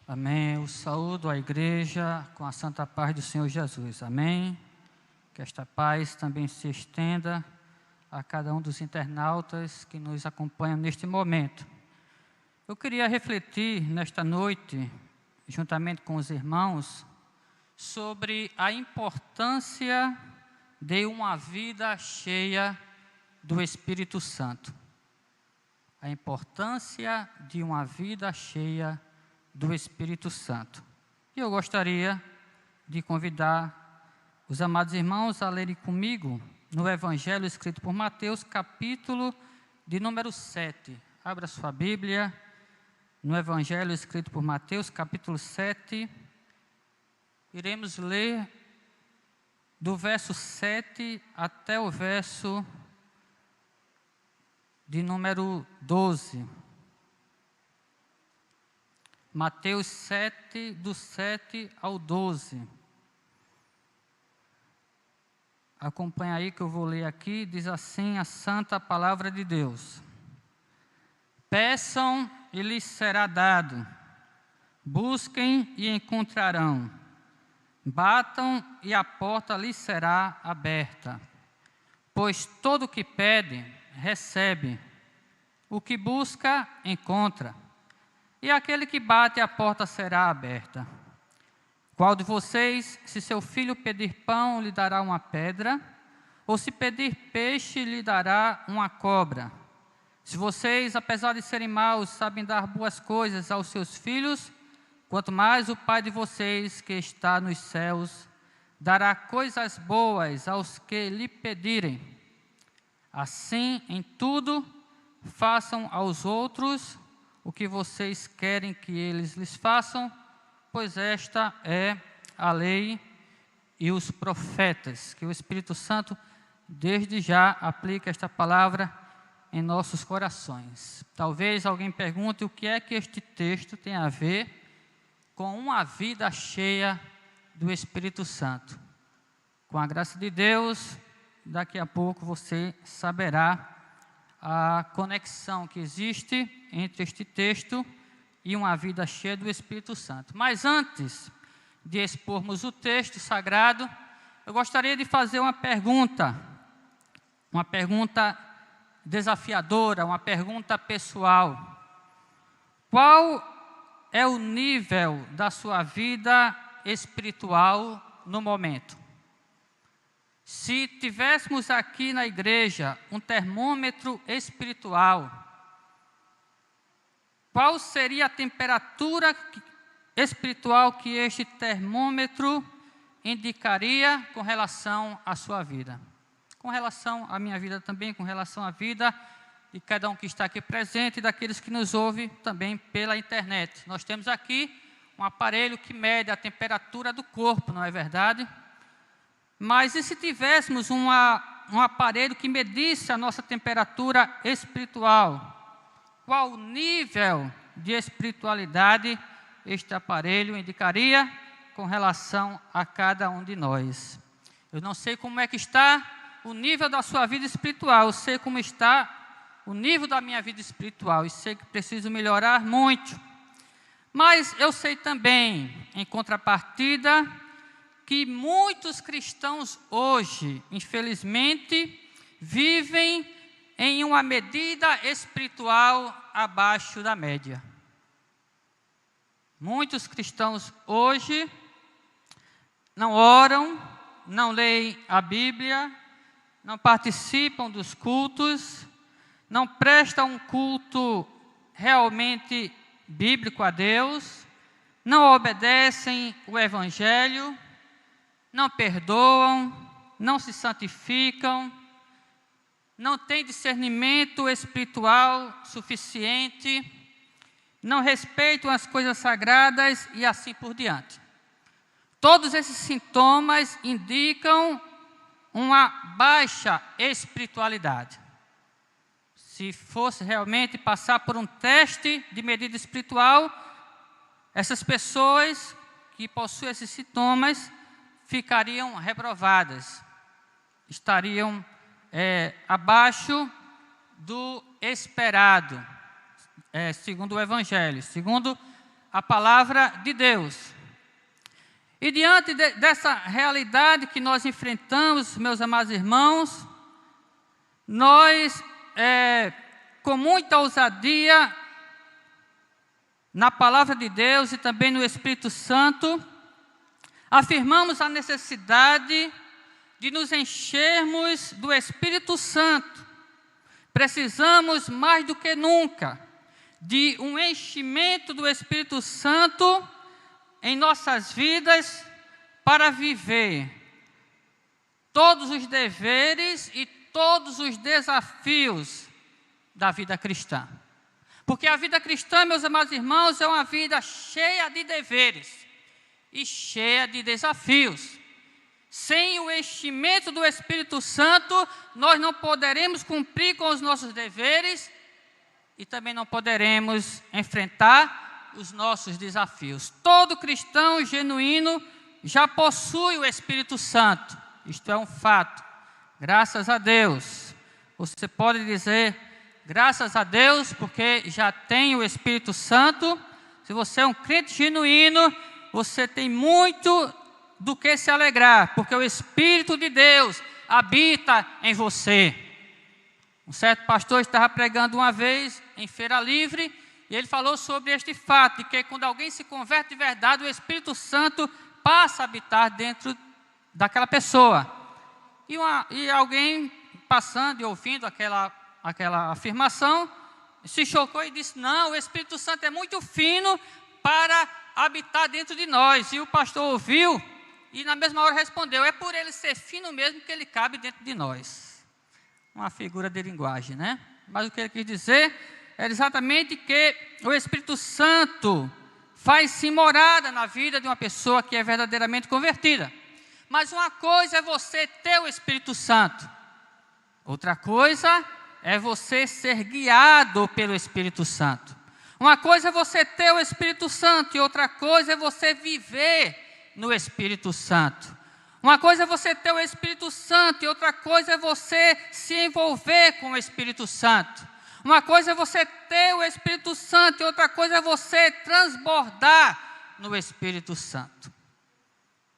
Amém. Eu saúdo a igreja com a santa paz do Senhor Jesus. Amém. Que esta paz também se estenda a cada um dos internautas que nos acompanham neste momento. Eu queria refletir nesta noite, juntamente com os irmãos, sobre a importância de uma vida cheia do Espírito Santo. A importância de uma vida cheia do Espírito Santo. E eu gostaria de convidar os amados irmãos a lerem comigo no Evangelho escrito por Mateus, capítulo de número 7. Abra sua Bíblia no Evangelho escrito por Mateus, capítulo 7. Iremos ler do verso 7 até o verso de número 12. Mateus 7, do 7 ao 12. Acompanhe aí que eu vou ler aqui, diz assim a santa palavra de Deus. Peçam e lhes será dado, busquem e encontrarão, batam e a porta lhes será aberta. Pois todo o que pede, recebe, o que busca, encontra. E aquele que bate, a porta será aberta. Qual de vocês, se seu filho pedir pão, lhe dará uma pedra? Ou se pedir peixe, lhe dará uma cobra? Se vocês, apesar de serem maus, sabem dar boas coisas aos seus filhos, quanto mais o Pai de vocês, que está nos céus, dará coisas boas aos que lhe pedirem. Assim, em tudo, façam aos outros o que vocês querem que eles lhes façam, pois esta é a lei e os profetas. Que o Espírito Santo, desde já, aplique esta palavra em nossos corações. Talvez alguém pergunte o que é que este texto tem a ver com uma vida cheia do Espírito Santo. Com a graça de Deus, daqui a pouco você saberá a conexão que existe entre este texto e uma vida cheia do Espírito Santo. Mas antes de expormos o texto sagrado, eu gostaria de fazer uma pergunta desafiadora, uma pergunta pessoal. Qual é o nível da sua vida espiritual no momento? Se tivéssemos aqui na igreja um termômetro espiritual, qual seria a temperatura espiritual que este termômetro indicaria com relação à sua vida? Com relação à minha vida também, com relação à vida de cada um que está aqui presente e daqueles que nos ouvem também pela internet. Nós temos aqui um aparelho que mede a temperatura do corpo, não é verdade? Mas e se tivéssemos um aparelho que medisse a nossa temperatura espiritual? Qual o nível de espiritualidade este aparelho indicaria com relação a cada um de nós? Eu não sei como é que está o nível da sua vida espiritual, eu sei como está o nível da minha vida espiritual e sei que preciso melhorar muito. Mas eu sei também, em contrapartida, que muitos cristãos hoje, infelizmente, vivem em uma medida espiritual abaixo da média. Muitos cristãos hoje não oram, não leem a Bíblia, não participam dos cultos, não prestam um culto realmente bíblico a Deus, não obedecem o Evangelho, não perdoam, não se santificam, não têm discernimento espiritual suficiente, não respeitam as coisas sagradas e assim por diante. Todos esses sintomas indicam uma baixa espiritualidade. Se fosse realmente passar por um teste de medida espiritual, essas pessoas que possuem esses sintomas ficariam reprovadas, estariam abaixo do esperado, segundo o Evangelho, segundo a palavra de Deus. E diante dessa realidade que nós enfrentamos, meus amados irmãos, nós, com muita ousadia, na palavra de Deus e também no Espírito Santo, afirmamos a necessidade de nos enchermos do Espírito Santo. Precisamos, mais do que nunca, de um enchimento do Espírito Santo em nossas vidas para viver todos os deveres e todos os desafios da vida cristã. Porque a vida cristã, meus amados irmãos, é uma vida cheia de deveres e cheia de desafios. Sem o enchimento do Espírito Santo, nós não poderemos cumprir com os nossos deveres e também não poderemos enfrentar os nossos desafios. Todo cristão genuíno já possui o Espírito Santo. Isto é um fato. Graças a Deus. Você pode dizer, graças a Deus, porque já tem o Espírito Santo. Se você é um crente genuíno, você tem muito do que se alegrar, porque o Espírito de Deus habita em você. Um certo pastor estava pregando uma vez em Feira Livre, e ele falou sobre este fato, de que quando alguém se converte de verdade, o Espírito Santo passa a habitar dentro daquela pessoa. E alguém passando e ouvindo aquela afirmação, se chocou e disse, não, o Espírito Santo é muito fino para habitar dentro de nós. E o pastor ouviu e na mesma hora respondeu, é por ele ser fino mesmo que ele cabe dentro de nós. Uma figura de linguagem, né? Mas o que ele quis dizer é exatamente que o Espírito Santo faz-se morada na vida de uma pessoa que é verdadeiramente convertida. Mas uma coisa é você ter o Espírito Santo. Outra coisa é você ser guiado pelo Espírito Santo. Uma coisa é você ter o Espírito Santo e outra coisa é você viver no Espírito Santo. Uma coisa é você ter o Espírito Santo e outra coisa é você se envolver com o Espírito Santo. Uma coisa é você ter o Espírito Santo e outra coisa é você transbordar no Espírito Santo.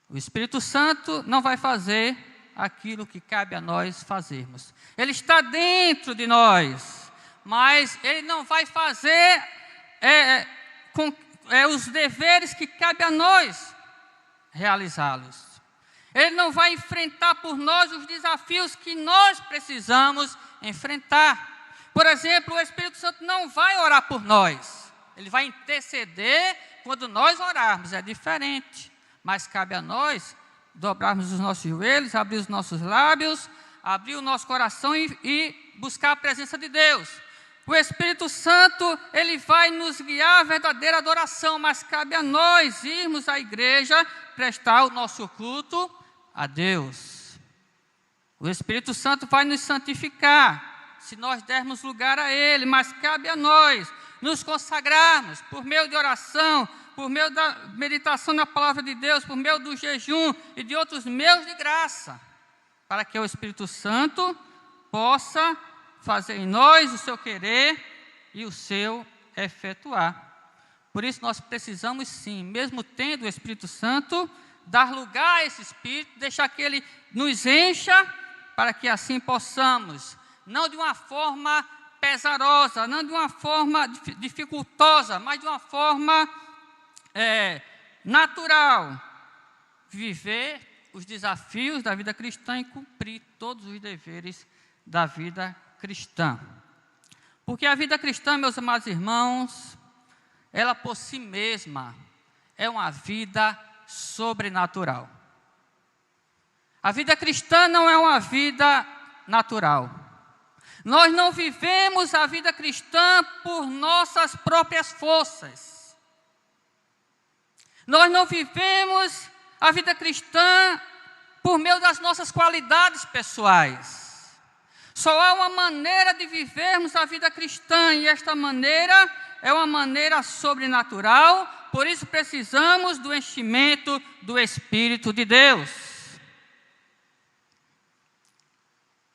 O Espírito Santo não vai fazer aquilo que cabe a nós fazermos. Ele está dentro de nós, mas ele não vai fazer os deveres que cabe a nós realizá-los. Ele não vai enfrentar por nós os desafios que nós precisamos enfrentar. Por exemplo, o Espírito Santo não vai orar por nós. Ele vai interceder quando nós orarmos, é diferente. Mas cabe a nós dobrarmos os nossos joelhos, abrir os nossos lábios, abrir o nosso coração e buscar a presença de Deus. O Espírito Santo, ele vai nos guiar à verdadeira adoração, mas cabe a nós irmos à igreja, prestar o nosso culto a Deus. O Espírito Santo vai nos santificar, se nós dermos lugar a Ele, mas cabe a nós nos consagrarmos por meio de oração, por meio da meditação na palavra de Deus, por meio do jejum e de outros meios de graça, para que o Espírito Santo possa fazer em nós o seu querer e o seu efetuar. Por isso nós precisamos sim, mesmo tendo o Espírito Santo, dar lugar a esse Espírito, deixar que Ele nos encha, para que assim possamos, não de uma forma pesarosa, não de uma forma dificultosa, mas de uma forma natural, viver os desafios da vida cristã e cumprir todos os deveres da vida cristã. Porque a vida cristã, meus amados irmãos, ela por si mesma é uma vida sobrenatural. A vida cristã não é uma vida natural. Nós não vivemos a vida cristã por nossas próprias forças. Nós não vivemos a vida cristã por meio das nossas qualidades pessoais. Só há uma maneira de vivermos a vida cristã, e esta maneira é uma maneira sobrenatural, por isso precisamos do enchimento do Espírito de Deus.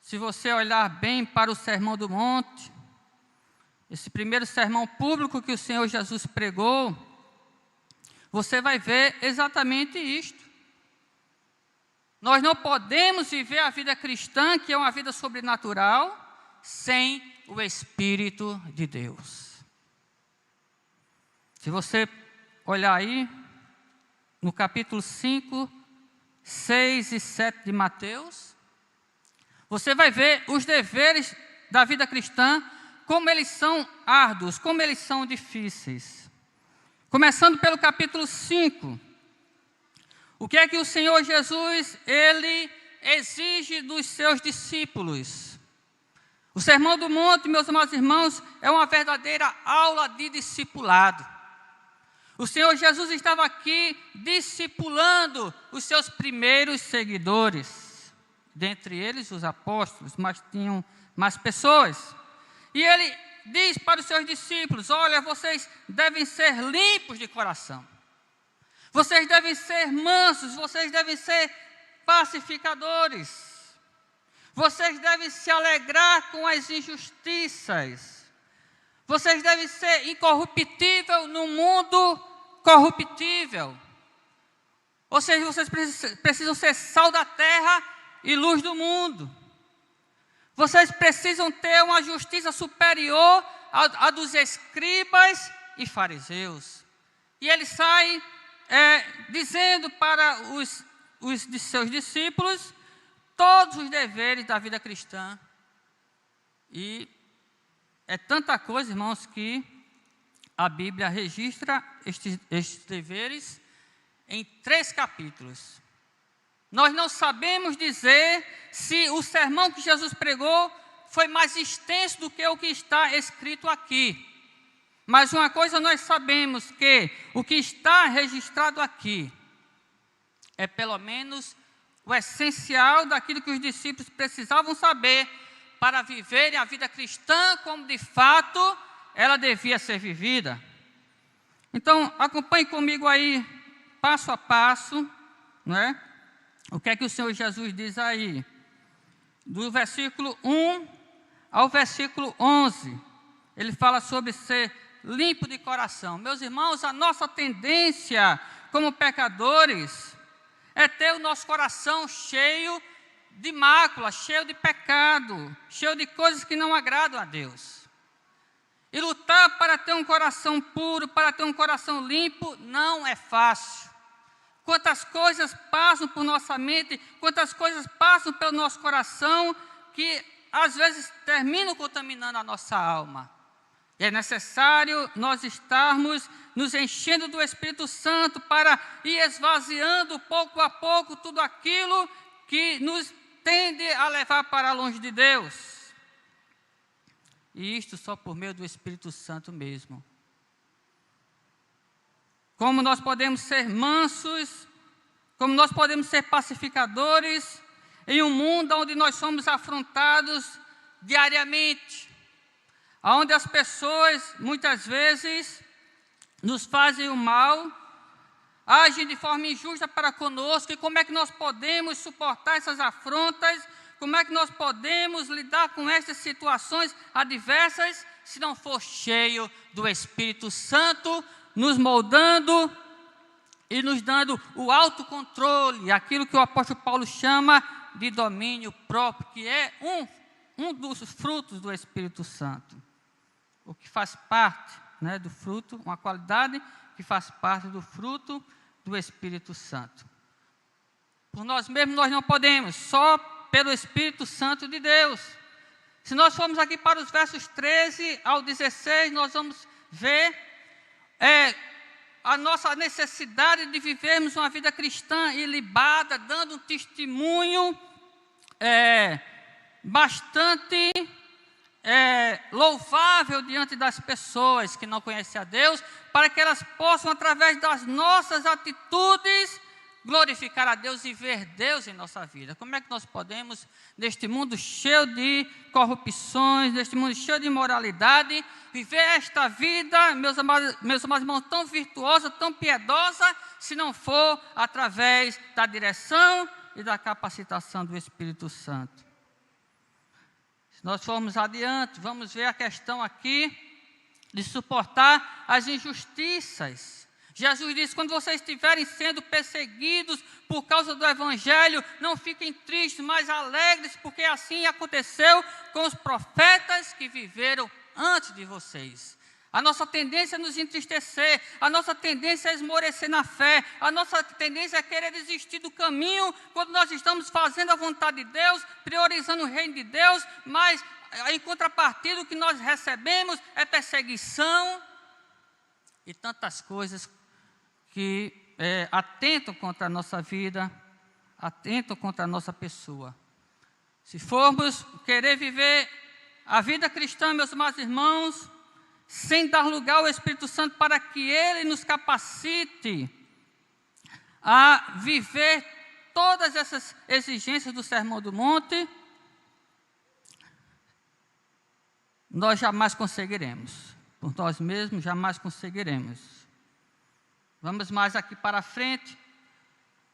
Se você olhar bem para o Sermão do Monte, esse primeiro sermão público que o Senhor Jesus pregou, você vai ver exatamente isto. Nós não podemos viver a vida cristã, que é uma vida sobrenatural, sem o Espírito de Deus. Se você olhar aí, no capítulo 5, 6 e 7 de Mateus, você vai ver os deveres da vida cristã, como eles são árduos, como eles são difíceis. Começando pelo capítulo 5. O que é que o Senhor Jesus, Ele exige dos seus discípulos? O Sermão do Monte, meus amados irmãos, é uma verdadeira aula de discipulado. O Senhor Jesus estava aqui discipulando os seus primeiros seguidores. Dentre eles, os apóstolos, mas tinham mais pessoas. E Ele diz para os seus discípulos: olha, vocês devem ser limpos de coração. Vocês devem ser mansos, vocês devem ser pacificadores. Vocês devem se alegrar com as injustiças. Vocês devem ser incorruptível no mundo corruptível. Ou seja, vocês precisam ser sal da terra e luz do mundo. Vocês precisam ter uma justiça superior à dos escribas e fariseus. E ele sai dizendo para os de seus discípulos todos os deveres da vida cristã. E é tanta coisa, irmãos, que a Bíblia registra estes deveres em 3 capítulos. Nós não sabemos dizer se o sermão que Jesus pregou foi mais extenso do que o que está escrito aqui. Mas uma coisa nós sabemos, que o que está registrado aqui é pelo menos o essencial daquilo que os discípulos precisavam saber para viverem a vida cristã como de fato ela devia ser vivida. Então, acompanhe comigo aí, passo a passo, não é? O que é que o Senhor Jesus diz aí? Do versículo 1 ao versículo 11, ele fala sobre ser limpo de coração. Meus irmãos, a nossa tendência como pecadores é ter o nosso coração cheio de mácula, cheio de pecado, cheio de coisas que não agradam a Deus. E lutar para ter um coração puro, para ter um coração limpo, não é fácil. Quantas coisas passam por nossa mente, quantas coisas passam pelo nosso coração, que às vezes terminam contaminando a nossa alma. E é necessário nós estarmos nos enchendo do Espírito Santo para ir esvaziando pouco a pouco tudo aquilo que nos tende a levar para longe de Deus. E isto só por meio do Espírito Santo mesmo. Como nós podemos ser mansos, como nós podemos ser pacificadores em um mundo onde nós somos afrontados diariamente, onde as pessoas muitas vezes nos fazem o mal, agem de forma injusta para conosco. E como é que nós podemos suportar essas afrontas? Como é que nós podemos lidar com essas situações adversas se não for cheio do Espírito Santo, nos moldando e nos dando o autocontrole, aquilo que o apóstolo Paulo chama de domínio próprio, que é um dos frutos do Espírito Santo. O que faz parte, né, do fruto, uma qualidade que faz parte do fruto do Espírito Santo. Por nós mesmos nós não podemos, só pelo Espírito Santo de Deus. Se nós formos aqui para os versos 13 ao 16, nós vamos ver a nossa necessidade de vivermos uma vida cristã ilibada, dando um testemunho bastante louvável diante das pessoas que não conhecem a Deus, para que elas possam, através das nossas atitudes, glorificar a Deus e ver Deus em nossa vida. Como é que nós podemos, neste mundo cheio de corrupções, neste mundo cheio de imoralidade, viver esta vida, meus amados irmãos, tão virtuosa, tão piedosa, se não for através da direção e da capacitação do Espírito Santo? Se nós formos adiante, vamos ver a questão aqui de suportar as injustiças. Jesus disse: quando vocês estiverem sendo perseguidos por causa do Evangelho, não fiquem tristes, mas alegres, porque assim aconteceu com os profetas que viveram antes de vocês. A nossa tendência é nos entristecer, a nossa tendência é esmorecer na fé, a nossa tendência é querer desistir do caminho quando nós estamos fazendo a vontade de Deus, priorizando o reino de Deus, mas em contrapartida o que nós recebemos é perseguição e tantas coisas que atentam contra a nossa vida, atentam contra a nossa pessoa. Se formos querer viver a vida cristã, meus amados irmãos, sem dar lugar ao Espírito Santo para que Ele nos capacite a viver todas essas exigências do Sermão do Monte, nós jamais conseguiremos. Por nós mesmos, jamais conseguiremos. Vamos mais aqui para frente.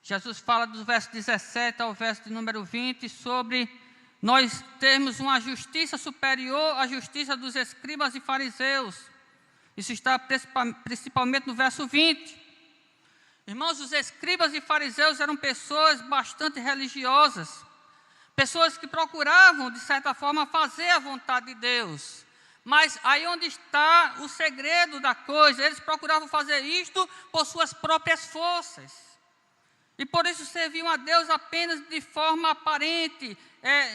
Jesus fala do verso 17 ao verso de número 20 sobre nós termos uma justiça superior à justiça dos escribas e fariseus. Isso está principalmente no verso 20. Irmãos, os escribas e fariseus eram pessoas bastante religiosas, pessoas que procuravam, de certa forma, fazer a vontade de Deus. Mas aí onde está o segredo da coisa, eles procuravam fazer isto por suas próprias forças. E por isso serviam a Deus apenas de forma aparente,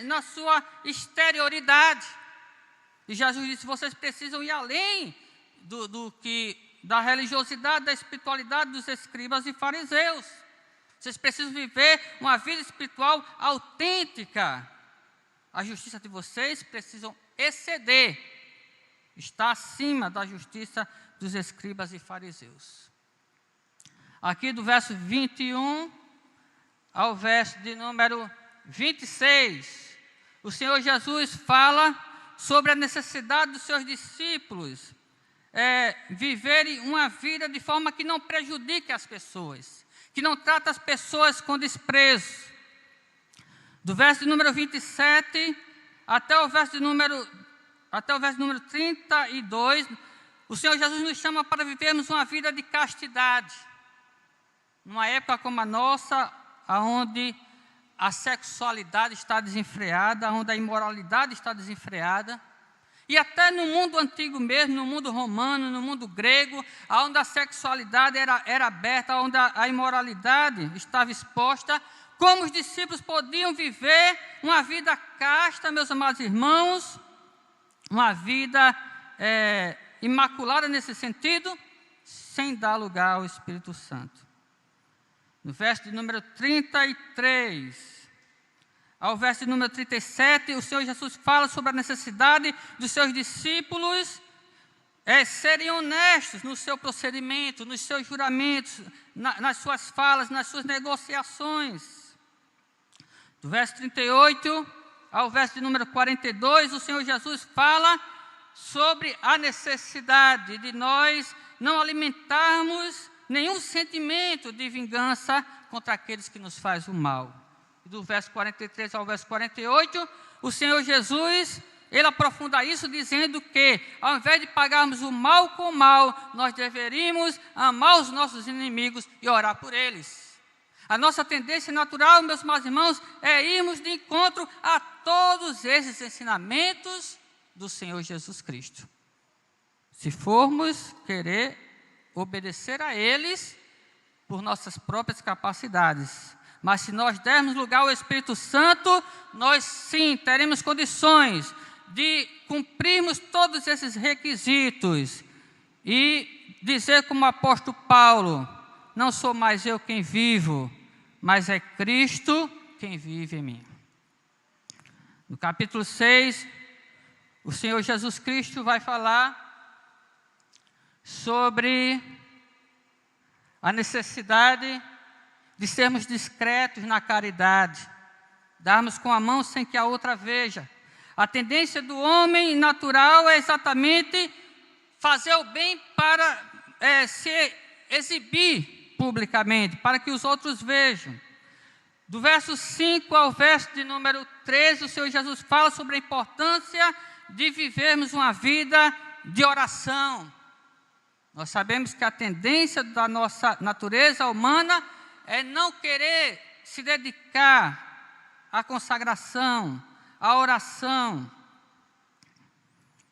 na sua exterioridade. E Jesus disse: vocês precisam ir além da religiosidade, da espiritualidade dos escribas e fariseus. Vocês precisam viver uma vida espiritual autêntica. A justiça de vocês precisam exceder, está acima da justiça dos escribas e fariseus. Aqui do verso 21 ao verso de número 26, o Senhor Jesus fala sobre a necessidade dos seus discípulos viverem uma vida de forma que não prejudique as pessoas, que não trata as pessoas com desprezo. Do verso de número 27 até o verso de número 32, o Senhor Jesus nos chama para vivermos uma vida de castidade. Numa época como a nossa, onde a sexualidade está desenfreada, onde a imoralidade está desenfreada, e até no mundo antigo mesmo, no mundo romano, no mundo grego, onde a sexualidade era aberta, onde a imoralidade estava exposta, como os discípulos podiam viver uma vida casta, meus amados irmãos, uma vida imaculada nesse sentido, sem dar lugar ao Espírito Santo. No verso de número 33 ao verso de número 37, o Senhor Jesus fala sobre a necessidade dos seus discípulos serem honestos no seu procedimento, nos seus juramentos, nas suas falas, nas suas negociações. Do verso 38 ao verso de número 42, o Senhor Jesus fala sobre a necessidade de nós não alimentarmos nenhum sentimento de vingança contra aqueles que nos fazem o mal. Do verso 43 ao verso 48, o Senhor Jesus, Ele aprofunda isso dizendo que, ao invés de pagarmos o mal com o mal, nós deveríamos amar os nossos inimigos e orar por eles. A nossa tendência natural, meus amados irmãos, é irmos de encontro a todos esses ensinamentos do Senhor Jesus Cristo. Se formos querer obedecer a eles por nossas próprias capacidades. Mas se nós dermos lugar ao Espírito Santo, nós sim teremos condições de cumprirmos todos esses requisitos e dizer como o apóstolo Paulo: não sou mais eu quem vivo, mas é Cristo quem vive em mim. No capítulo 6, o Senhor Jesus Cristo vai falar sobre a necessidade de sermos discretos na caridade, darmos com a mão sem que a outra veja. A tendência do homem natural é exatamente fazer o bem para se exibir publicamente, para que os outros vejam. Do verso 5 ao verso de número 13, o Senhor Jesus fala sobre a importância de vivermos uma vida de oração. Nós sabemos que a tendência da nossa natureza humana é não querer se dedicar à consagração, à oração.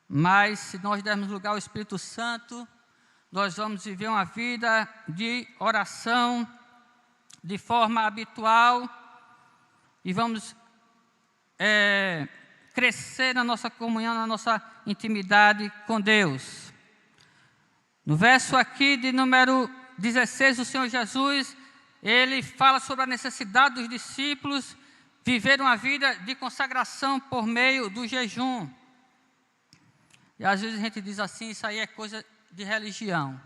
Mas se nós dermos lugar ao Espírito Santo, nós vamos viver uma vida de oração de forma habitual e vamos crescer na nossa comunhão, na nossa intimidade com Deus. No verso aqui de número 16, o Senhor Jesus, Ele fala sobre a necessidade dos discípulos viver uma vida de consagração por meio do jejum. E às vezes a gente diz assim, isso aí é coisa de religião.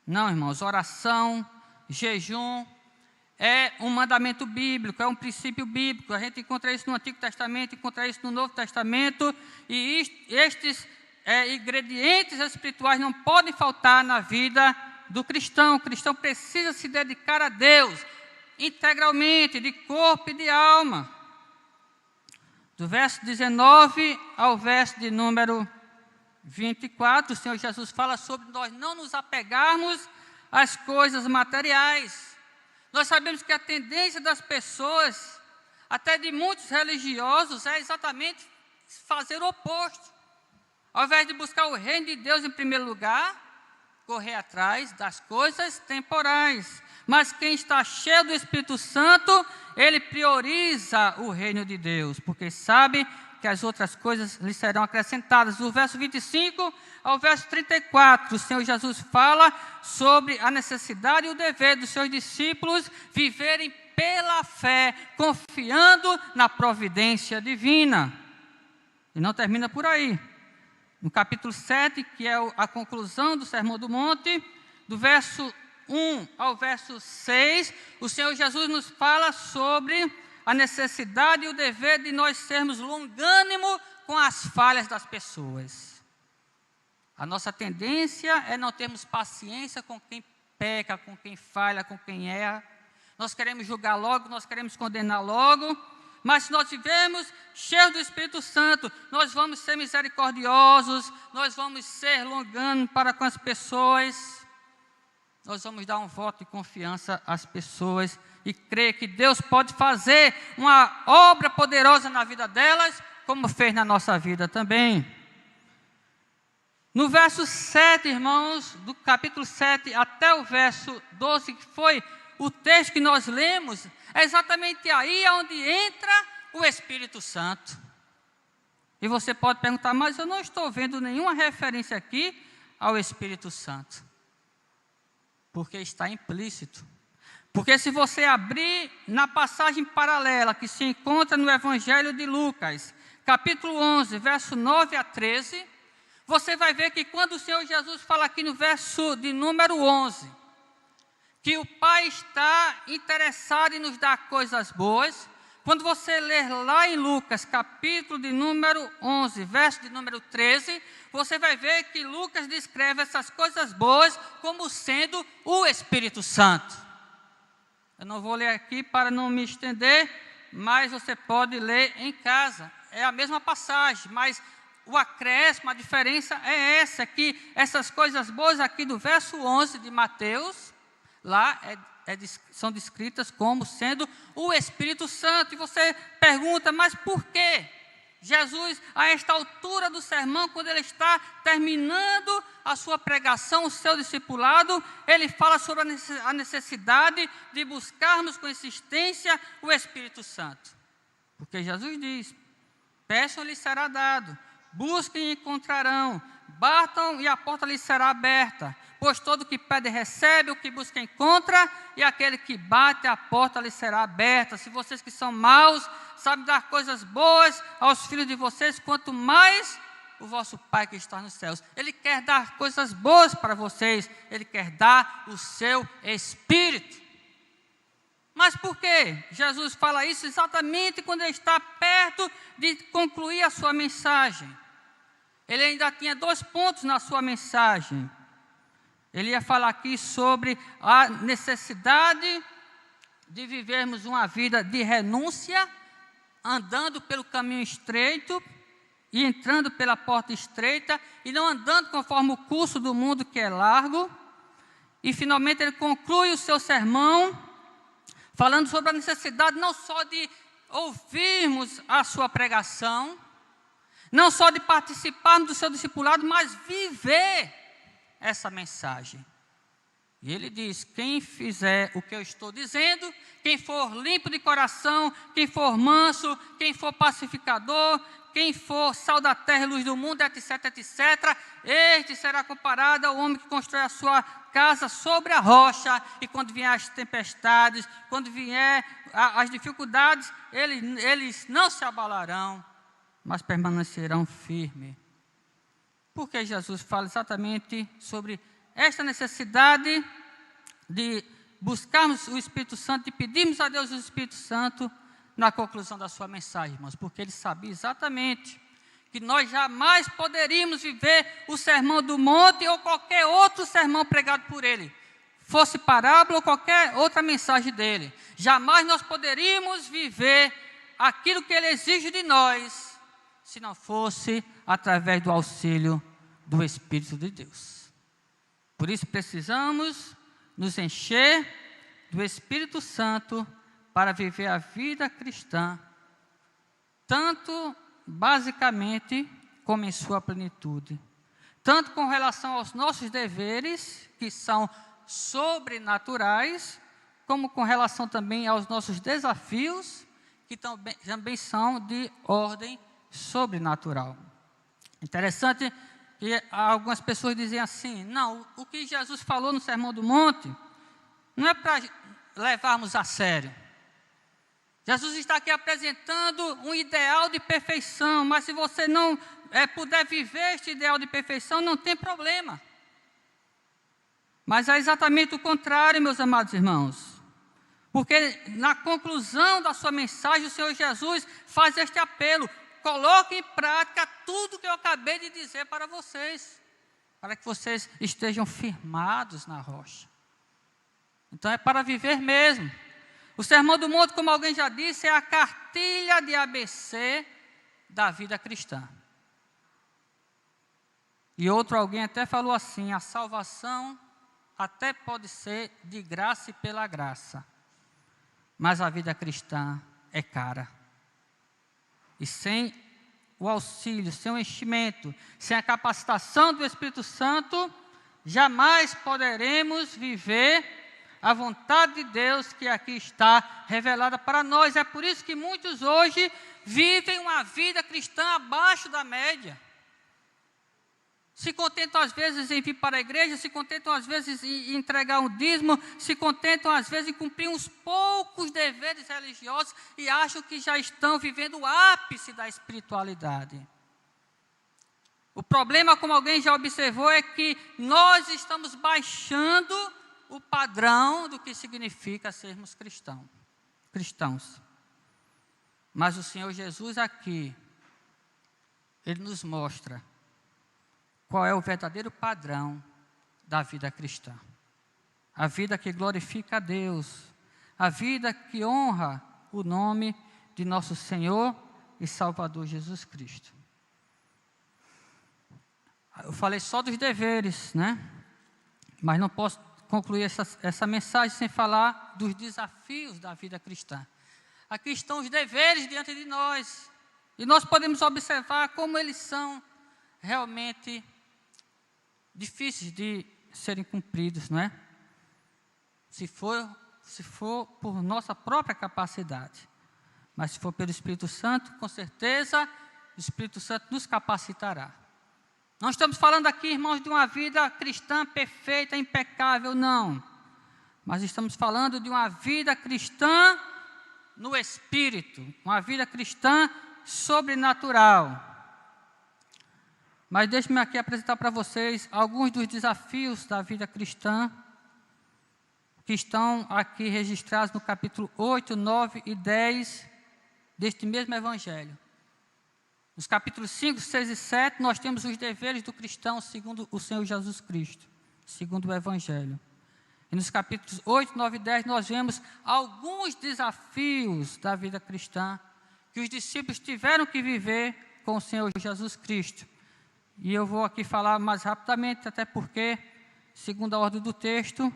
Não, irmãos, oração, jejum é um mandamento bíblico, é um princípio bíblico. A gente encontra isso no Antigo Testamento, encontra isso no Novo Testamento, e estes ingredientes espirituais não podem faltar na vida do cristão. O cristão precisa se dedicar a Deus integralmente, de corpo e de alma. Do verso 19 ao verso de número 24, o Senhor Jesus fala sobre nós não nos apegarmos às coisas materiais. Nós sabemos que a tendência das pessoas, até de muitos religiosos, é exatamente fazer o oposto. Ao invés de buscar o reino de Deus em primeiro lugar, correr atrás das coisas temporais. Mas quem está cheio do Espírito Santo, ele prioriza o reino de Deus, porque sabe que as outras coisas lhe serão acrescentadas. Do verso 25 ao verso 34, o Senhor Jesus fala sobre a necessidade e o dever dos seus discípulos viverem pela fé, confiando na providência divina. E não termina por aí. No capítulo 7, que é a conclusão do Sermão do Monte, do verso 1 ao verso 6, o Senhor Jesus nos fala sobre a necessidade e o dever de nós sermos longânimos com as falhas das pessoas. A nossa tendência é não termos paciência com quem peca, com quem falha, com quem erra. Nós queremos julgar logo, nós queremos condenar logo. Mas se nós vivemos cheios do Espírito Santo, nós vamos ser misericordiosos, nós vamos ser longânimos para com as pessoas, nós vamos dar um voto de confiança às pessoas e crer que Deus pode fazer uma obra poderosa na vida delas, como fez na nossa vida também. No verso 7, irmãos, do capítulo 7 até o verso 12, que foi o texto que nós lemos, é exatamente aí onde entra o Espírito Santo. E você pode perguntar, mas eu não estou vendo nenhuma referência aqui ao Espírito Santo. Porque está implícito. Porque se você abrir na passagem paralela que se encontra no Evangelho de Lucas, capítulo 11, verso 9 a 13, você vai ver que quando o Senhor Jesus fala aqui no verso de número 11, que o Pai está interessado em nos dar coisas boas. Quando você ler lá em Lucas, capítulo de número 11, verso de número 13, você vai ver que Lucas descreve essas coisas boas como sendo o Espírito Santo. Eu não vou ler aqui para não me estender, mas você pode ler em casa. É a mesma passagem, mas o acréscimo, a diferença é essa, que essas coisas boas aqui do verso 11 de Mateus, lá são descritas como sendo o Espírito Santo. E você pergunta, mas por quê? Jesus, a esta altura do sermão, quando ele está terminando a sua pregação, o seu discipulado, ele fala sobre a necessidade de buscarmos com insistência o Espírito Santo. Porque Jesus diz, peçam e lhes será dado, busquem e encontrarão, batam e a porta lhes será aberta. Pois todo que pede recebe, o que busca encontra, e aquele que bate a porta lhe será aberta. Se vocês que são maus sabem dar coisas boas aos filhos de vocês, quanto mais o vosso Pai que está nos céus. Ele quer dar coisas boas para vocês, Ele quer dar o seu Espírito. Mas por que Jesus fala isso exatamente quando ele está perto de concluir a sua mensagem? Ele ainda tinha 2 pontos na sua mensagem. Ele ia falar aqui sobre a necessidade de vivermos uma vida de renúncia, andando pelo caminho estreito, e entrando pela porta estreita, e não andando conforme o curso do mundo que é largo. E finalmente ele conclui o seu sermão, falando sobre a necessidade não só de ouvirmos a sua pregação, não só de participarmos do seu discipulado, mas viver essa mensagem. E ele diz: quem fizer o que eu estou dizendo, quem for limpo de coração, quem for manso, quem for pacificador, quem for sal da terra e luz do mundo, etc, etc, este será comparado ao homem que constrói a sua casa sobre a rocha, e quando vier as tempestades, quando vier as dificuldades, eles não se abalarão, mas permanecerão firmes. Porque Jesus fala exatamente sobre esta necessidade de buscarmos o Espírito Santo, de pedirmos a Deus o Espírito Santo na conclusão da sua mensagem, irmãos, porque ele sabia exatamente que nós jamais poderíamos viver o sermão do monte ou qualquer outro sermão pregado por ele, fosse parábola ou qualquer outra mensagem dele. Jamais nós poderíamos viver aquilo que ele exige de nós, se não fosse através do auxílio do Espírito de Deus. Por isso precisamos nos encher do Espírito Santo para viver a vida cristã, tanto basicamente como em sua plenitude, tanto com relação aos nossos deveres, que são sobrenaturais, como com relação também aos nossos desafios, que também são de ordem sobrenatural. Interessante que algumas pessoas dizem assim: não, o que Jesus falou no Sermão do Monte não é para levarmos a sério. Jesus está aqui apresentando um ideal de perfeição, mas se você não puder viver este ideal de perfeição, não tem problema. Mas é exatamente o contrário, meus amados irmãos. Porque na conclusão da sua mensagem, o Senhor Jesus faz este apelo: coloquem em prática tudo que eu acabei de dizer para vocês, para que vocês estejam firmados na rocha. Então é para viver mesmo. O Sermão do Monte, como alguém já disse, é a cartilha de ABC da vida cristã. E outro alguém até falou assim: a salvação até pode ser de graça e pela graça, mas a vida cristã é cara. E sem o auxílio, sem o enchimento, sem a capacitação do Espírito Santo, jamais poderemos viver a vontade de Deus que aqui está revelada para nós. É por isso que muitos hoje vivem uma vida cristã abaixo da média. Se contentam às vezes em vir para a igreja, se contentam às vezes em entregar um dízimo, se contentam às vezes em cumprir uns poucos deveres religiosos e acham que já estão vivendo o ápice da espiritualidade. O problema, como alguém já observou, é que nós estamos baixando o padrão do que significa sermos cristãos. Mas o Senhor Jesus aqui, Ele nos mostra qual é o verdadeiro padrão da vida cristã. A vida que glorifica a Deus, a vida que honra o nome de nosso Senhor e Salvador Jesus Cristo. Eu falei só dos deveres, né? Mas não posso concluir essa mensagem sem falar dos desafios da vida cristã. Aqui estão os deveres diante de nós, e nós podemos observar como eles são realmente difíceis de serem cumpridos, não é? Se for por nossa própria capacidade, mas se for pelo Espírito Santo, com certeza o Espírito Santo nos capacitará. Não estamos falando aqui, irmãos, de uma vida cristã perfeita, impecável, não. Mas estamos falando de uma vida cristã no Espírito, uma vida cristã sobrenatural. Mas deixe-me aqui apresentar para vocês alguns dos desafios da vida cristã que estão aqui registrados no capítulo 8, 9 e 10 deste mesmo Evangelho. Nos capítulos 5, 6 e 7, nós temos os deveres do cristão segundo o Senhor Jesus Cristo, segundo o Evangelho. E nos capítulos 8, 9 e 10, nós vemos alguns desafios da vida cristã que os discípulos tiveram que viver com o Senhor Jesus Cristo. E eu vou aqui falar mais rapidamente, até porque, segundo a ordem do texto,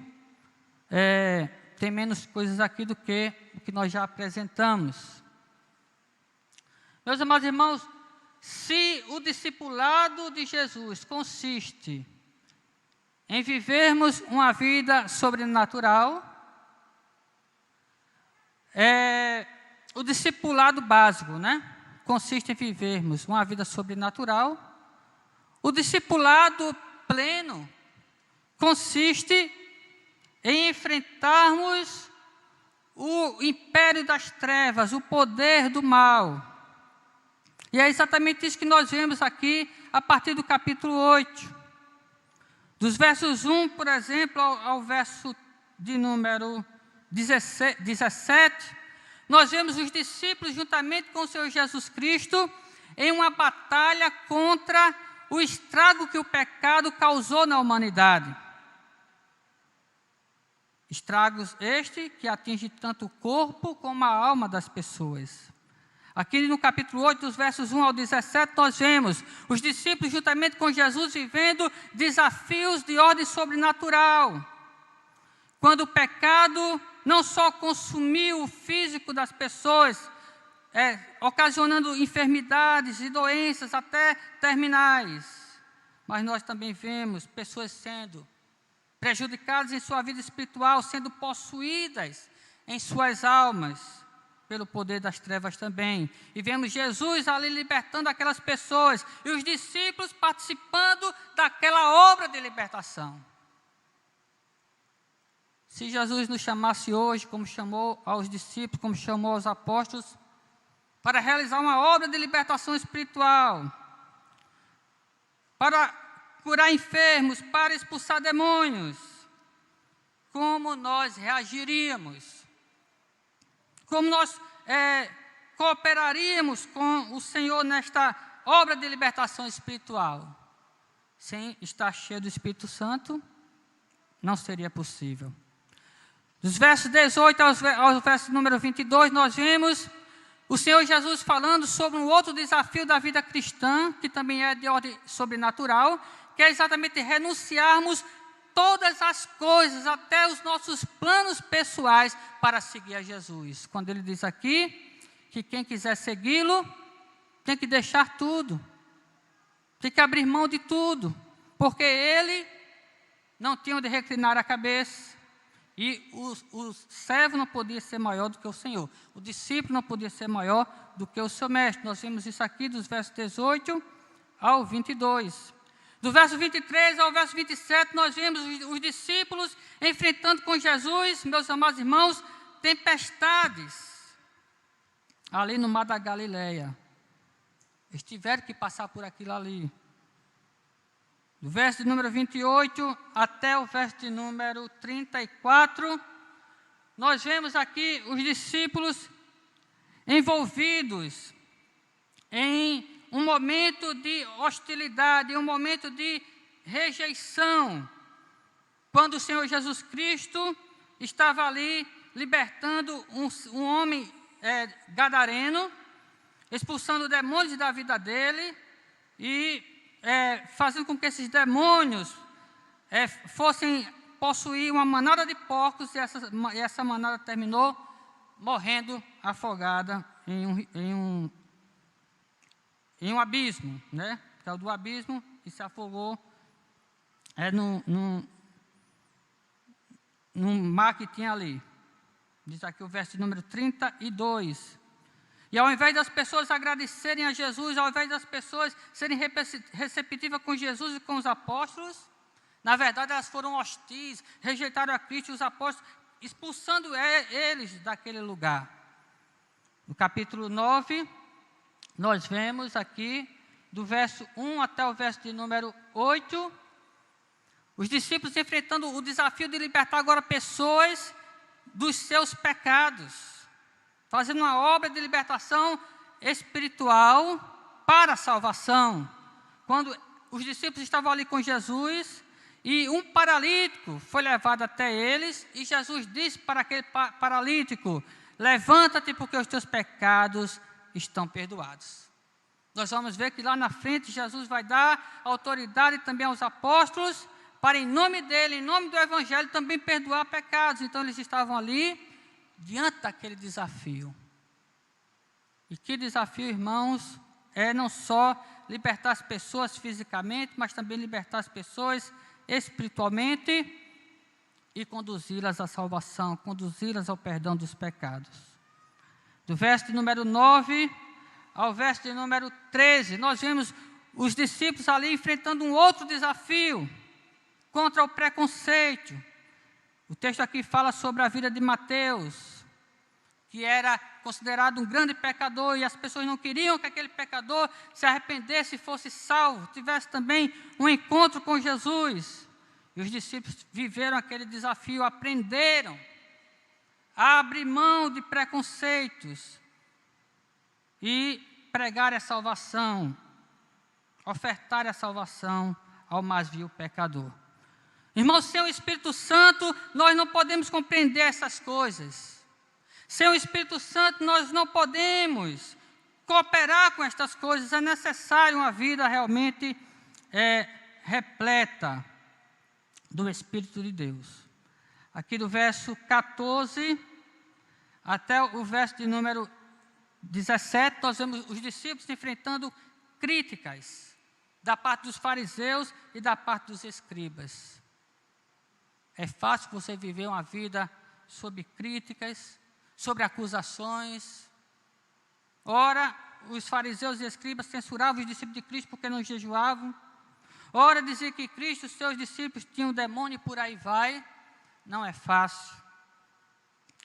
tem menos coisas aqui do que o que nós já apresentamos. Meus amados irmãos, se o discipulado de Jesus consiste em vivermos uma vida sobrenatural, o discipulado básico, né? Consiste em vivermos uma vida sobrenatural. O discipulado pleno consiste em enfrentarmos o império das trevas, o poder do mal. E é exatamente isso que nós vemos aqui a partir do capítulo 8. Dos versos 1, por exemplo, ao verso de número 17, nós vemos os discípulos, juntamente com o Senhor Jesus Cristo, em uma batalha contra o estrago que o pecado causou na humanidade. Estragos este que atinge tanto o corpo como a alma das pessoas. Aqui no capítulo 8, dos versos 1 ao 17, nós vemos os discípulos, juntamente com Jesus, vivendo desafios de ordem sobrenatural. Quando o pecado não só consumiu o físico das pessoas, ocasionando enfermidades e doenças até terminais, mas nós também vemos pessoas sendo prejudicadas em sua vida espiritual, sendo possuídas em suas almas pelo poder das trevas também. E vemos Jesus ali libertando aquelas pessoas e os discípulos participando daquela obra de libertação. Se Jesus nos chamasse hoje, como chamou aos discípulos, como chamou aos apóstolos, para realizar uma obra de libertação espiritual, para curar enfermos, para expulsar demônios, como nós reagiríamos? Como nós cooperaríamos com o Senhor nesta obra de libertação espiritual? Sem estar cheio do Espírito Santo, não seria possível. Dos versos 18 ao verso número 22, nós vemos o Senhor Jesus falando sobre um outro desafio da vida cristã, que também é de ordem sobrenatural, que é exatamente renunciarmos todas as coisas, até os nossos planos pessoais, para seguir a Jesus. Quando ele diz aqui que quem quiser segui-lo, tem que deixar tudo, tem que abrir mão de tudo, porque ele não tinha onde reclinar a cabeça. E o servo não podia ser maior do que o Senhor. O discípulo não podia ser maior do que o seu mestre. Nós vemos isso aqui dos versos 18 ao 22. Do verso 23 ao verso 27, nós vemos os discípulos enfrentando com Jesus, meus amados irmãos, tempestades. Ali no mar da Galileia. Eles tiveram que passar por aquilo ali. Do verso de número 28 até o verso de número 34, nós vemos aqui os discípulos envolvidos em um momento de hostilidade, um momento de rejeição, quando o Senhor Jesus Cristo estava ali libertando um homem gadareno, expulsando demônios da vida dele e fazendo com que esses demônios fossem possuir uma manada de porcos, e essa manada terminou morrendo afogada em um abismo, né? Caiu do abismo e se afogou num mar que tinha ali. Diz aqui o verso número 32. E ao invés das pessoas agradecerem a Jesus, ao invés das pessoas serem receptivas com Jesus e com os apóstolos, na verdade elas foram hostis, rejeitaram a Cristo e os apóstolos, expulsando eles daquele lugar. No capítulo 9, nós vemos aqui, do verso 1 até o verso de número 8, os discípulos enfrentando o desafio de libertar agora pessoas dos seus pecados, fazendo uma obra de libertação espiritual para a salvação. Quando os discípulos estavam ali com Jesus, e um paralítico foi levado até eles, e Jesus disse para aquele paralítico: levanta-te, porque os teus pecados estão perdoados. Nós vamos ver que lá na frente Jesus vai dar autoridade também aos apóstolos para, em nome dele, em nome do Evangelho, também perdoar pecados. Então, eles estavam ali diante daquele desafio. E que desafio, irmãos, é não só libertar as pessoas fisicamente, mas também libertar as pessoas espiritualmente e conduzi-las à salvação, conduzi-las ao perdão dos pecados. Do verso de número 9 ao verso de número 13, nós vemos os discípulos ali enfrentando um outro desafio contra o preconceito. O texto aqui fala sobre a vida de Mateus, que era considerado um grande pecador, e as pessoas não queriam que aquele pecador se arrependesse e fosse salvo, tivesse também um encontro com Jesus. E os discípulos viveram aquele desafio, aprenderam a abrir mão de preconceitos e pregar a salvação, ofertar a salvação ao mais vil pecador. Irmãos, sem o Espírito Santo, nós não podemos compreender essas coisas. Sem o Espírito Santo, nós não podemos cooperar com estas coisas. É necessário uma vida realmente repleta do Espírito de Deus. Aqui do verso 14 até o verso de número 17, nós vemos os discípulos enfrentando críticas da parte dos fariseus e da parte dos escribas. É fácil você viver uma vida sob críticas, sobre acusações. Ora, os fariseus e escribas censuravam os discípulos de Cristo porque não jejuavam. Ora, dizia que Cristo e os seus discípulos tinham demônio e por aí vai. Não é fácil.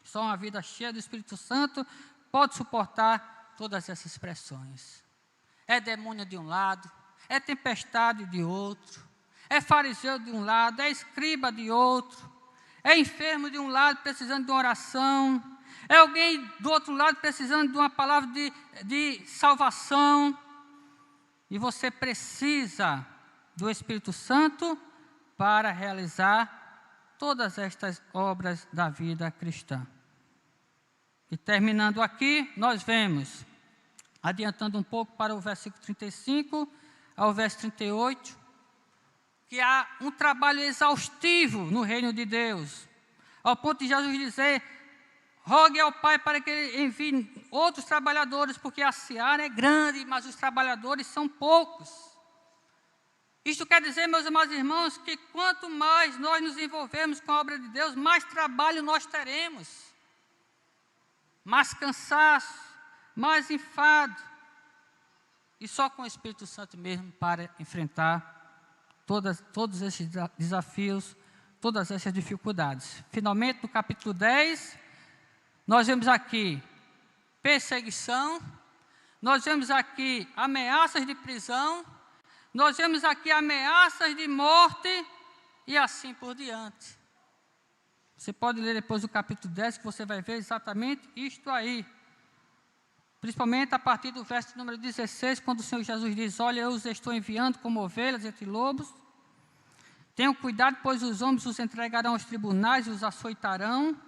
Só uma vida cheia do Espírito Santo pode suportar todas essas pressões. É demônio de um lado, é tempestade de outro, é fariseu de um lado, é escriba de outro, é enfermo de um lado precisando de uma oração, é alguém do outro lado precisando de uma palavra de salvação. E você precisa do Espírito Santo para realizar todas estas obras da vida cristã. E terminando aqui, nós vemos, adiantando um pouco para o versículo 35 ao verso 38, que há um trabalho exaustivo no reino de Deus, ao ponto de Jesus dizer: rogue ao Pai para que Ele envie outros trabalhadores, porque a seara é grande, mas os trabalhadores são poucos. Isto quer dizer, meus amados irmãos, que quanto mais nós nos envolvermos com a obra de Deus, mais trabalho nós teremos, mais cansaço, mais enfado, e só com o Espírito Santo mesmo para enfrentar todos esses desafios, todas essas dificuldades. Finalmente, no capítulo 10, nós vemos aqui perseguição, nós vemos aqui ameaças de prisão, nós vemos aqui ameaças de morte e assim por diante. Você pode ler depois o capítulo 10, que você vai ver exatamente isto aí. Principalmente a partir do verso número 16, quando o Senhor Jesus diz: olha, eu os estou enviando como ovelhas entre lobos. Tenham cuidado, pois os homens os entregarão aos tribunais e os açoitarão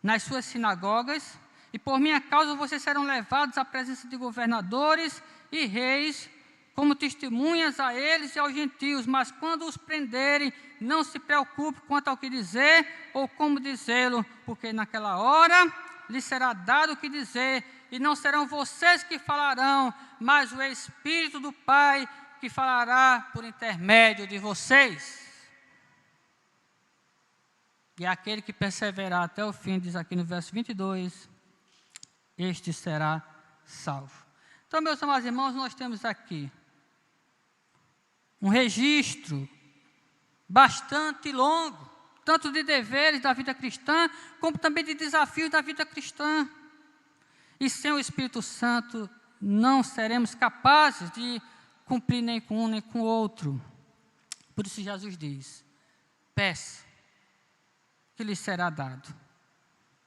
nas suas sinagogas. E por minha causa vocês serão levados à presença de governadores e reis, como testemunhas a eles e aos gentios. Mas quando os prenderem, não se preocupe quanto ao que dizer ou como dizê-lo, porque naquela hora lhes será dado o que dizer, e não serão vocês que falarão, mas o Espírito do Pai que falará por intermédio de vocês. E aquele que perseverar até o fim, diz aqui no verso 22, este será salvo. Então, meus amados irmãos, nós temos aqui um registro bastante longo, tanto de deveres da vida cristã, como também de desafios da vida cristã. E sem o Espírito Santo, não seremos capazes de cumprir nem com um nem com o outro. Por isso Jesus diz: peça, que lhes será dado.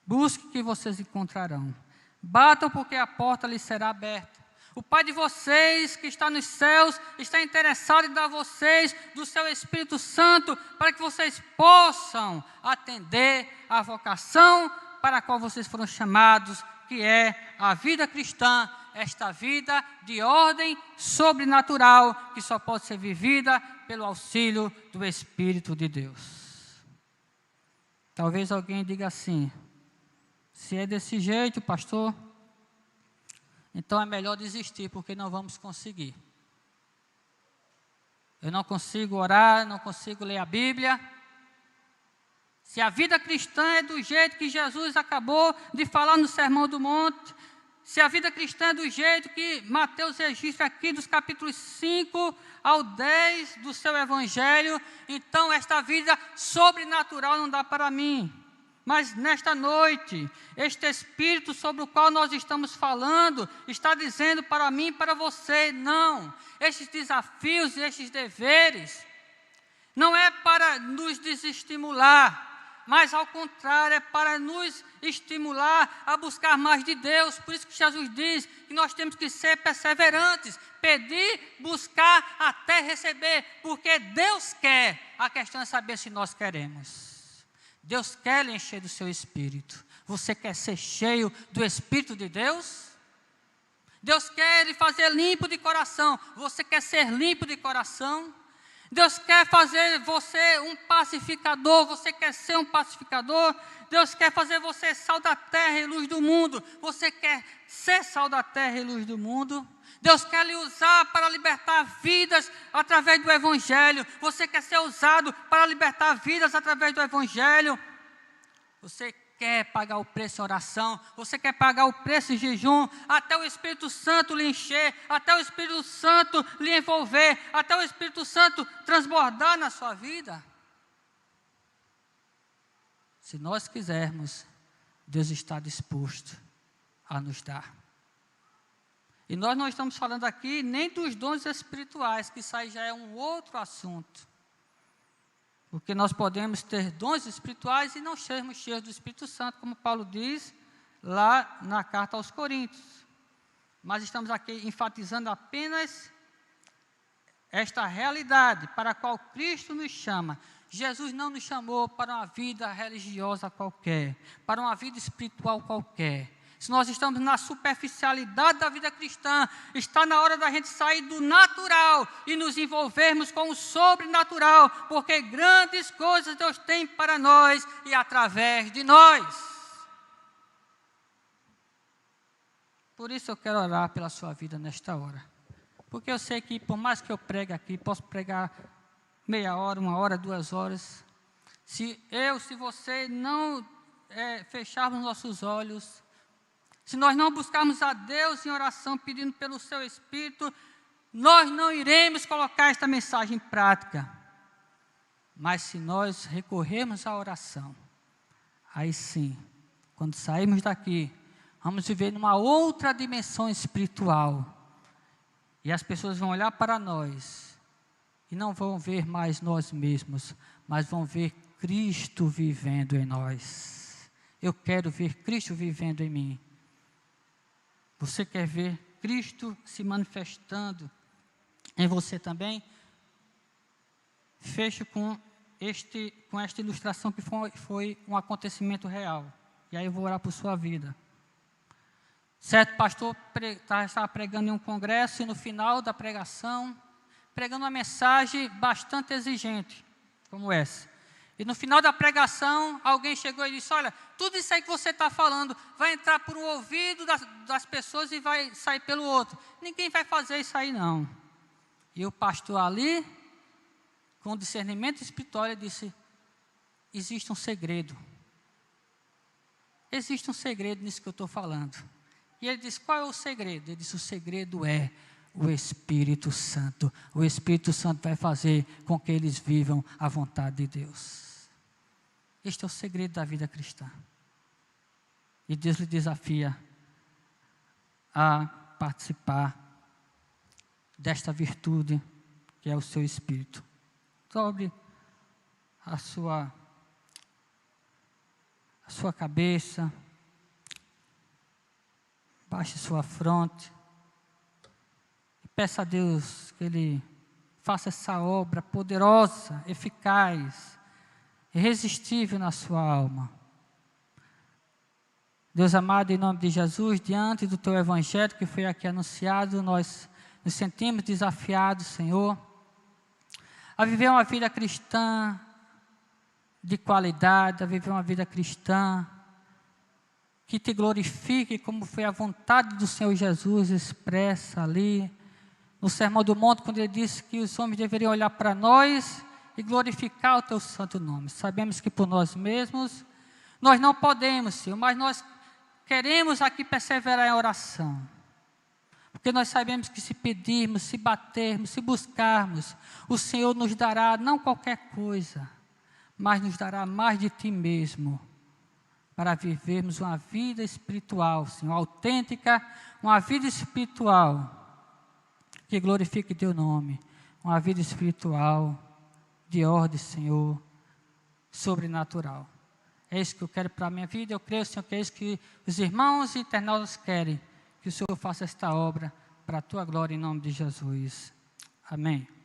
Busque, que vocês encontrarão. Batam, porque a porta lhes será aberta. O Pai de vocês, que está nos céus, está interessado em dar a vocês do seu Espírito Santo, para que vocês possam atender à vocação para a qual vocês foram chamados, que é a vida cristã, esta vida de ordem sobrenatural, que só pode ser vivida pelo auxílio do Espírito de Deus. Talvez alguém diga assim: se é desse jeito, pastor, então é melhor desistir, porque não vamos conseguir. Eu não consigo orar, não consigo ler a Bíblia. Se a vida cristã é do jeito que Jesus acabou de falar no Sermão do Monte, se a vida cristã é do jeito que Mateus registra aqui dos capítulos 5 ao 10 do seu Evangelho, então esta vida sobrenatural não dá para mim. Mas nesta noite, este Espírito sobre o qual nós estamos falando, está dizendo para mim e para você: não, estes desafios e estes deveres, não é para nos desestimular, mas ao contrário, é para nos estimular a buscar mais de Deus. Por isso que Jesus diz que nós temos que ser perseverantes, pedir, buscar até receber, porque Deus quer. A questão é saber se nós queremos. Deus quer lhe encher do seu Espírito. Você quer ser cheio do Espírito de Deus? Deus quer lhe fazer limpo de coração. Você quer ser limpo de coração? Deus quer fazer você um pacificador. Você quer ser um pacificador? Deus quer fazer você sal da terra e luz do mundo. Você quer ser sal da terra e luz do mundo? Deus quer lhe usar para libertar vidas através do Evangelho. Você quer ser usado para libertar vidas através do Evangelho? Você quer pagar o preço em oração? Você quer pagar o preço em jejum? Até o Espírito Santo lhe encher, até o Espírito Santo lhe envolver, até o Espírito Santo transbordar na sua vida? Se nós quisermos, Deus está disposto a nos dar. E nós não estamos falando aqui nem dos dons espirituais, que isso aí já é um outro assunto. Porque nós podemos ter dons espirituais e não sermos cheios do Espírito Santo, como Paulo diz lá na carta aos Coríntios. Mas estamos aqui enfatizando apenas esta realidade para a qual Cristo nos chama. Jesus não nos chamou para uma vida religiosa qualquer, para uma vida espiritual qualquer. Se nós estamos na superficialidade da vida cristã, está na hora da gente sair do natural e nos envolvermos com o sobrenatural, porque grandes coisas Deus tem para nós e através de nós. Por isso eu quero orar pela sua vida nesta hora. Porque eu sei que por mais que eu pregue aqui, posso pregar meia hora, 1 hora, 2 horas. Se você não fecharmos nossos olhos, se nós não buscarmos a Deus em oração, pedindo pelo seu Espírito, nós não iremos colocar esta mensagem em prática. Mas se nós recorrermos à oração, aí sim, quando sairmos daqui, vamos viver numa outra dimensão espiritual. E as pessoas vão olhar para nós e não vão ver mais nós mesmos, mas vão ver Cristo vivendo em nós. Eu quero ver Cristo vivendo em mim. Você quer ver Cristo se manifestando em você também? Fecho com esta ilustração que foi um acontecimento real. E aí eu vou orar por sua vida. Certo pastor estava pregando em um congresso e no final da pregação, pregando uma mensagem bastante exigente, como essa. E no final da pregação, alguém chegou e disse: olha, tudo isso aí que você está falando vai entrar por um ouvido das pessoas e vai sair pelo outro. Ninguém vai fazer isso aí não. E o pastor ali, com discernimento espiritual, ele disse: existe um segredo. Existe um segredo nisso que eu estou falando. E ele disse: qual é o segredo? Ele disse: o segredo é o Espírito Santo. O Espírito Santo vai fazer com que eles vivam a vontade de Deus. Este é o segredo da vida cristã. E Deus lhe desafia a participar desta virtude que é o seu Espírito. Dobre a sua cabeça, baixe sua fronte e peça a Deus que Ele faça essa obra poderosa, eficaz, irresistível na sua alma. Deus amado, em nome de Jesus, diante do Teu Evangelho que foi aqui anunciado, nós nos sentimos desafiados, Senhor, a viver uma vida cristã de qualidade, a viver uma vida cristã que Te glorifique, como foi a vontade do Senhor Jesus expressa ali no Sermão do Monte, quando Ele disse que os homens deveriam olhar para nós e glorificar o Teu santo nome. Sabemos que por nós mesmos nós não podemos, Senhor, mas nós queremos aqui perseverar em oração, porque nós sabemos que se pedirmos, se batermos, se buscarmos, o Senhor nos dará não qualquer coisa, mas nos dará mais de Ti mesmo, para vivermos uma vida espiritual, Senhor, autêntica, uma vida espiritual que glorifique Teu nome, uma vida espiritual de ordem, Senhor, sobrenatural. É isso que eu quero para a minha vida. Eu creio, Senhor, que é isso que os irmãos e internautas querem, que o Senhor faça esta obra para a Tua glória, em nome de Jesus. Amém.